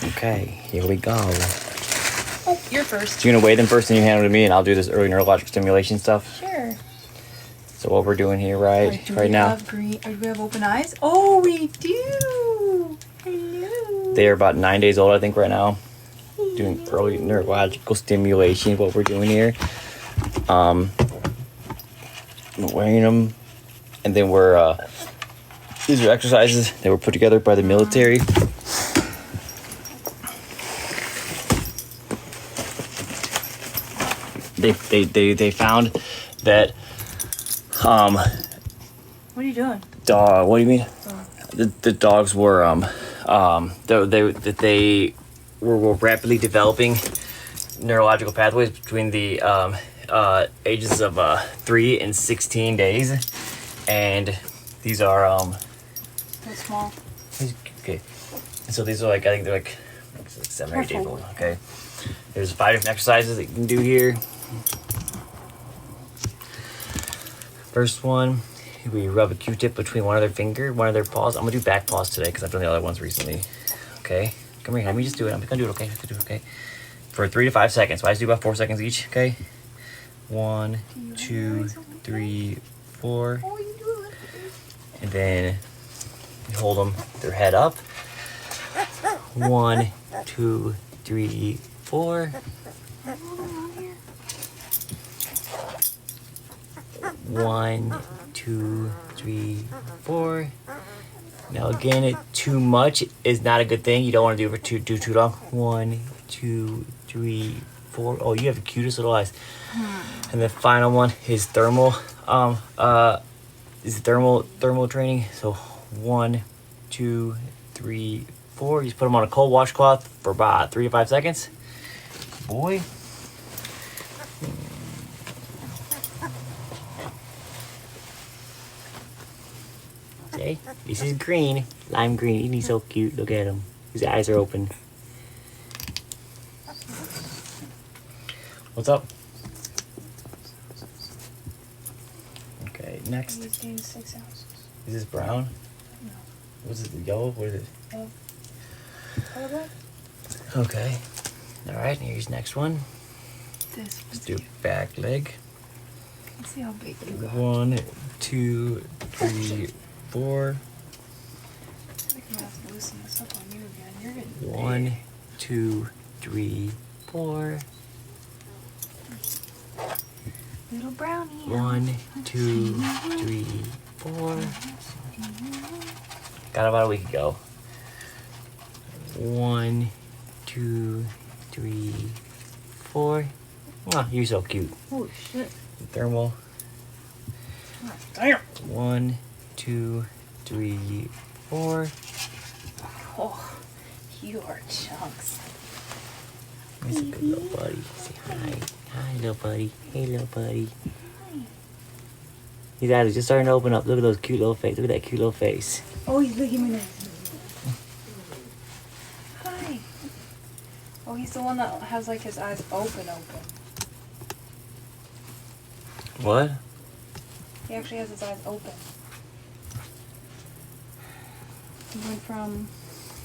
Okay, here we go. Oh, you're first. So you're gonna weigh them first and you hand them to me and I'll do this early neurological stimulation stuff? Sure. So what we're doing here right now. Do we have open eyes? Oh, we do. Hello. They're about 9 days old, I think, right now. Doing early neurological stimulation, what we're doing here. Wearing them, and then we're these are exercises that were put together by the military. They found that what are you doing? What do you mean? Oh. The dogs were they were rapidly developing neurological pathways between the ages of 3 and 16 days, and these are They're small. okay. So these are like, I think they're like 7 or 8 days old. Okay. There's 5 different exercises that you can do here. First one, we rub a Q-tip between one of their paws. I'm gonna do back paws today because I've done the other ones recently. Okay, come here. Let me just do it. I'm gonna do it. Okay, okay. For 3 to 5 seconds. So I just do about 4 seconds each. Okay. 1, 2, 3, 4. And then you hold them, their head up. 1, 2, 3, 4. 1, 2, 3, 4. Now again, too much is not a good thing. You don't want to do it for too long. 1, 2, 3, 4. Oh, you have the cutest little eyes. And the final one is thermal training. So 1, 2, 3, 4. You just put them on a cold washcloth for about 3 to 5 seconds. Boy. Okay, this is green, lime green. He's so cute. Look at him. His eyes are open. What's up? Okay, next. He's gained 6 ounces. Is this brown? No. What's it? Yellow? What is it? Yellow. Okay. All right. Here's next one. Let's do back leg. Let's see how big you got. 1, 2, 3, 4. I think I'm gonna have to loosen this up on you again. You're getting 1, 2, 3, 4. little brownie. 1, 2, 3, 4. Got about a week ago. 1, 2, 3, 4. Oh, you're so cute. Oh shit. Thermal. Damn. 1, 2, 3, 4. Oh, you are chunks. He's a good little buddy. Say hi. Hi, little buddy. Hey, little buddy. Hi. His eyes are just starting to open up. Look at those cute little face. Look at that cute little face. Oh, he's licking me now. Hi. Oh, he's the one that has like his eyes open. What? He actually has his eyes open. He went from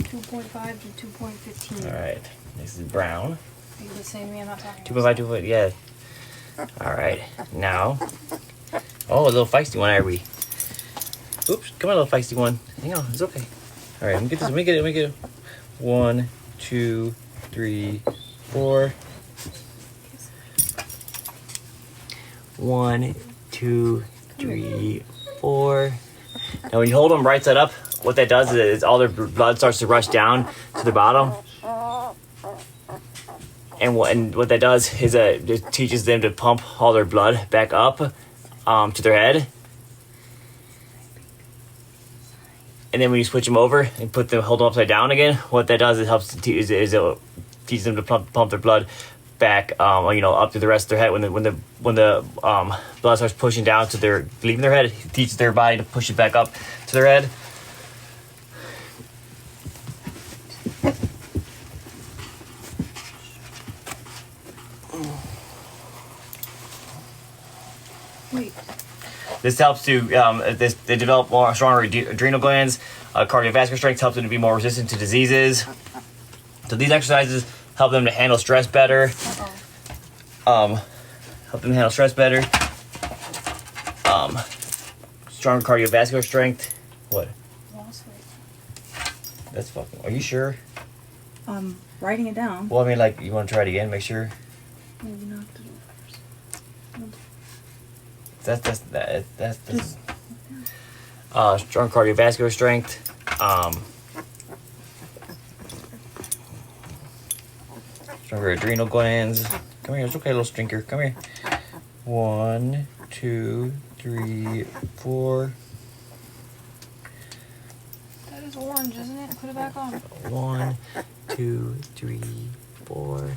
2.5 to 2.15. Alright. This is brown. Are you listening to me? I'm not talking. 2.5, 2.5, yeah. Alright. Now. Oh, a little feisty one, are we? Oops. Come on, little feisty one. Hang on. It's okay. Alright, let me get this. Let me get it. 1, 2, 3, 4. 1, 2, 3, 4. Now when you hold them right side up, what that does is all their blood starts to rush down to the bottom. And what that does is it teaches them to pump all their blood back up to their head. And then when you switch them over and hold them upside down again, what that does is helps is it teaches them to pump their blood back, up to the rest of their head. When the blood starts pushing down to leaving their head, it teaches their body to push it back up to their head. Wait. This helps to they develop more stronger adrenal glands. Cardiovascular strength helps them to be more resistant to diseases. So these exercises help them to handle stress better. Help them handle stress better. Stronger cardiovascular strength. What? Lost weight. That's fucking. Are you sure? Writing it down. Well, I mean, like, you want to try it again? Make sure. No, you don't have to do it first. That's strong cardiovascular strength. Stronger adrenal glands. Come here, it's okay, little stinker. Come here. 1, 2, 3, 4. That is orange, isn't it? Put it back on. 1, 2, 3, 4.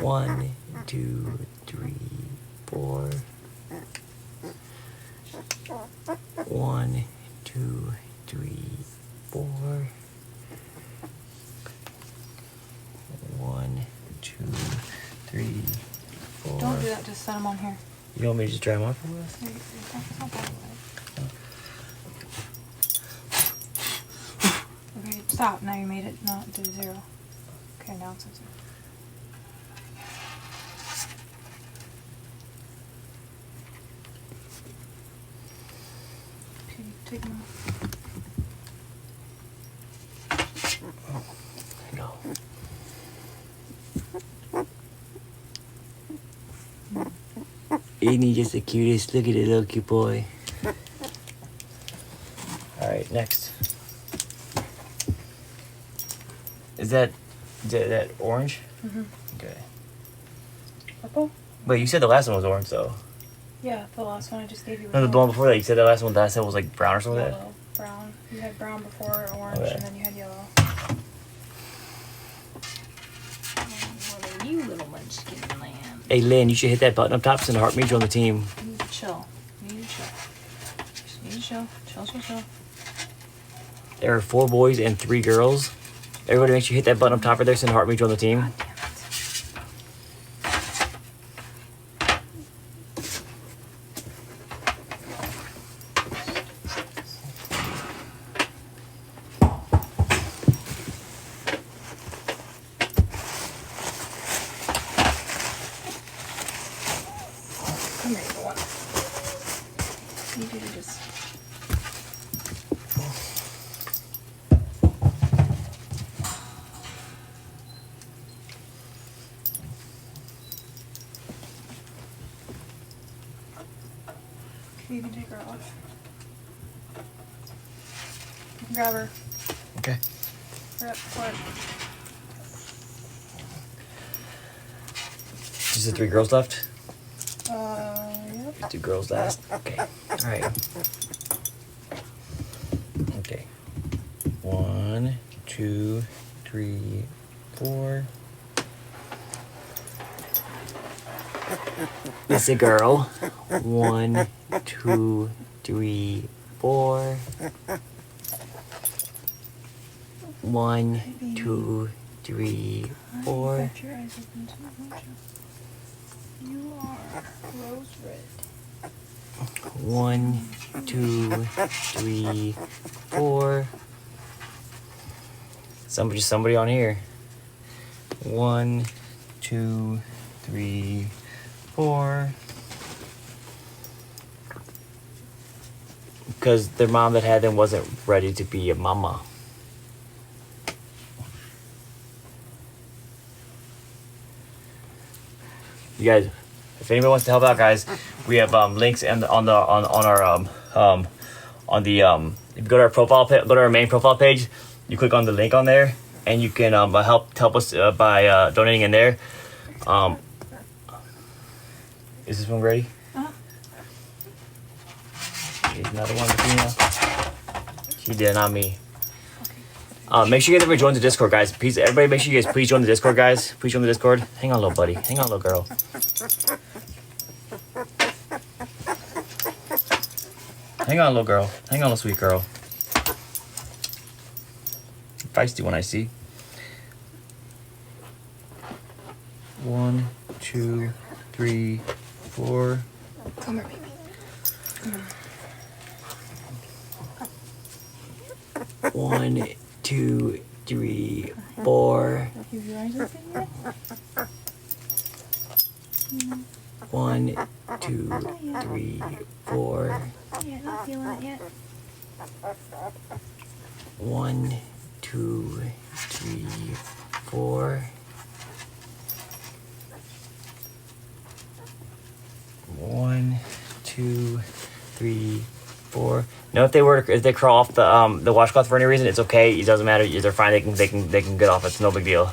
1, 2, 3, 4. 1, 2, 3, 4. 1, 2, 3, 4. Don't do that, just set them on here. You want me to just dry them off for us? It's not that way. Okay, stop. Now you made it not do 0. Okay, now it's at 0. Okay, take them off. No. Isn't he just the cutest? Look at the little cute boy. Alright, next. Is that orange? Mm-hmm. Okay. Purple? Wait, you said the last one was orange though. Yeah, the last one I just gave you was No, the one before that, you said the last one that I said was like brown or something like that? yellow, brown. You had brown before orange, Okay. and then you had yellow. What are you, little munchkin lamb? Hey Lynn, you should hit that button up top, send a heart meter on the team. You need to chill. You need to chill. Just need to chill. Chill. There are 4 boys and 3 girls. Everybody make sure you hit that button up top right there, send a heart meter on the team. God damn it. Come here, you one. You need to just. You can take her off. You can grab her. Okay. Hurry up, quick. Just the 3 girls left? Yep. 2 girls last. Okay. Alright. Okay. 1, 2, 3, 4. It's a girl. 1, 2, 3, 4. 1, 2, 3, 4. Got your eyes open too, don't you? You are rose red. 1, 2, 3, 4. Somebody on here. 1, 2, 3, 4. Because their mom that had them wasn't ready to be a mama. You guys, if anybody wants to help out, guys, we have links and on our if you go to our go to our main profile page, you click on the link on there, and you can help us by donating in there. Is this one ready? Here's another one between us. She did, not me. Make sure you guys join the Discord, guys. Please, everybody, make sure you guys please join the Discord, guys. Please join the Discord. Hang on, little buddy. Hang on, little girl. Hang on, little girl. Hang on, little sweet girl. Feisty one, I see. 1, 2, 3, 4. Come here, baby. Come here. 1, 2, 3, 4. Keep your eyes open yet? 1, 2, 3, 4. Yeah, not feeling it yet. 1, 2, 3, 4. 1, 2, 3, 4. Now, if they crawl off the washcloth for any reason, it's okay. It doesn't matter. They're fine. They can get off. It's no big deal.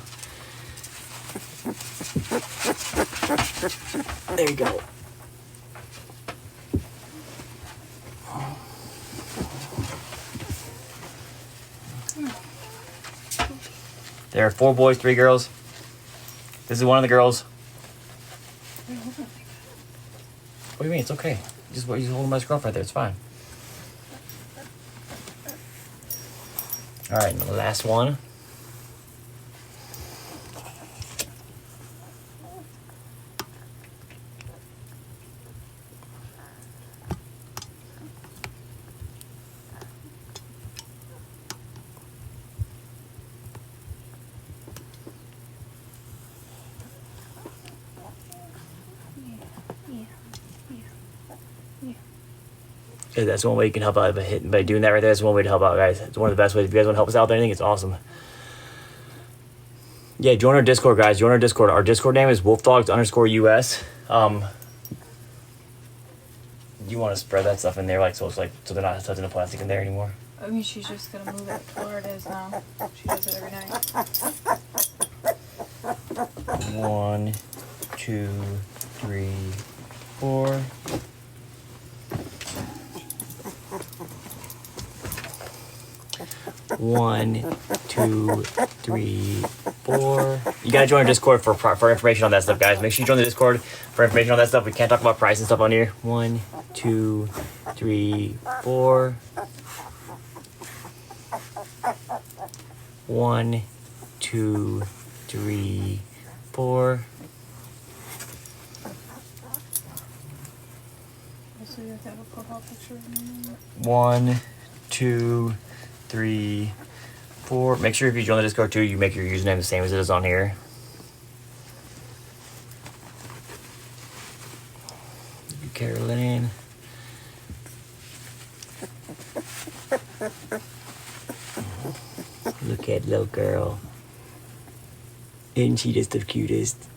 There you go. There are 4 boys, 3 girls. This is one of the girls. What do you mean? It's okay. Just hold my scruff right there. It's fine. All right, the last one. Yeah, that's one way you can help out by doing that right there. That's one way to help out, guys. It's one of the best ways. If you guys want to help us out with anything, it's awesome. Yeah, join our Discord, guys. Join our Discord. Our Discord name is Wolfdogs_US. You want to spread that stuff in there, like so they're not touching the plastic in there anymore. I mean, she's just gonna move it to where it is now. She does it every night. 1, 2, 3, 4. 1, 2, 3, 4. You gotta join our Discord for information on that stuff, guys. Make sure you join the Discord for information on that stuff. We can't talk about price and stuff on here. 1, 2, 3, 4. 1, 2, 3, 4. So you have to have a profile picture of me. 1, 2, 3, 4. Make sure if you join the Discord too, you make your username the same as it is on here. Carolyn. Look at little girl. Isn't she just the cutest?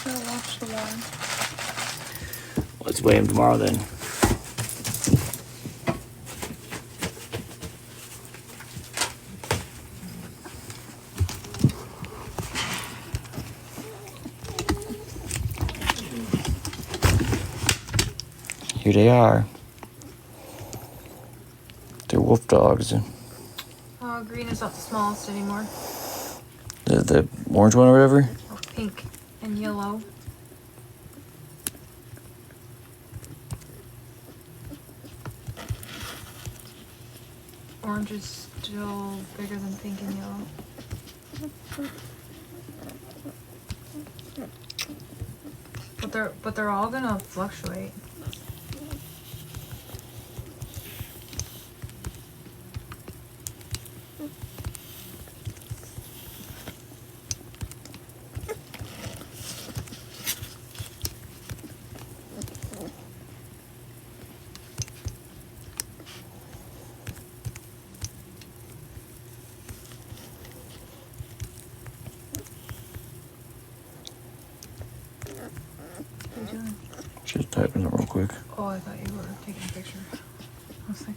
So watch the one. Let's weigh him tomorrow then. Here they are. They're wolf dogs. Green is not the smallest anymore. The orange one or whatever? Or pink and yellow. Orange is still bigger than pink and yellow. But they're all gonna fluctuate. typing it real quick. Oh, I thought you were taking a picture. I was like,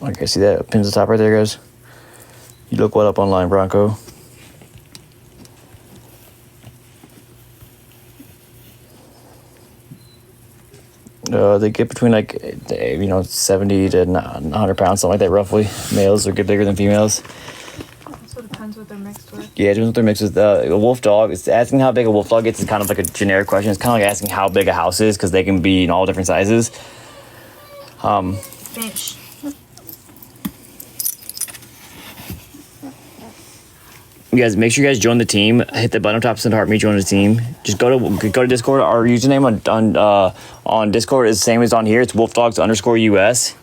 Okay, see that pins the top right there, guys? You look what up online, Bronco. They get between 70 to 100 pounds, something like that, roughly. Males will get bigger than females. also depends what they're mixed with. Yeah, it depends what they're mixed with. A wolf dog, it's asking how big a wolf dog gets is kind of like a generic question. It's kind of like asking how big a house is because they can be in all different sizes. Finch. You guys, make sure you guys join the team. Hit the button up top, send a heart, me join the team. Just go to Discord. Our username on Discord is the same as on here. It's Wolfdogs_US.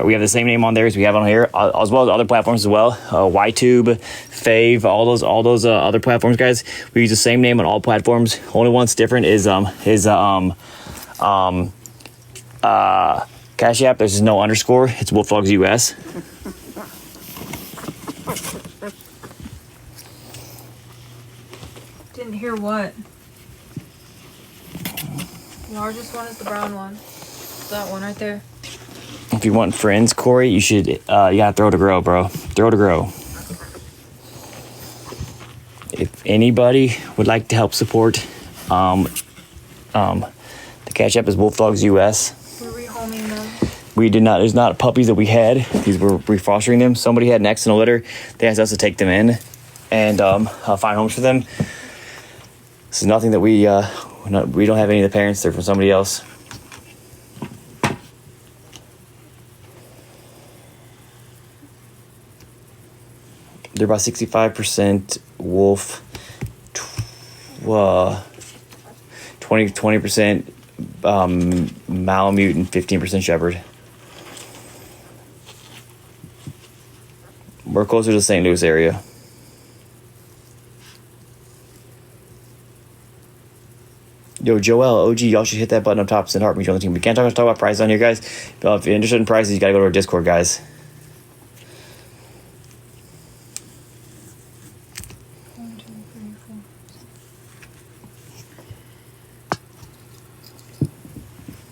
We have the same name on there as we have on here, as well as other platforms as well. YTube, Fave, all those other platforms, guys. We use the same name on all platforms. Only one that's different is CashApp. There's no underscore. It's WolfDogsUS. Didn't hear what? The largest one is the brown one. That one right there. If you want friends, Corey, you should you gotta throw to grow, bro. Throw to grow. If anybody would like to help support, the Cash App is WolfDogsUS. We're rehoming them. We did not. There's not puppies that we had. These were refostering them. Somebody had next in a litter. They asked us to take them in and find homes for them. This is nothing that we don't have any of the parents. They're from somebody else. They're about 65% wolf, 20% Malamute, and 15% shepherd. We're closer to the St. Louis area. Yo, Joel, OG, y'all should hit that button up top, send heart, me join the team. We can't talk about prices on here, guys. If you're interested in prices, you gotta go to our Discord, guys.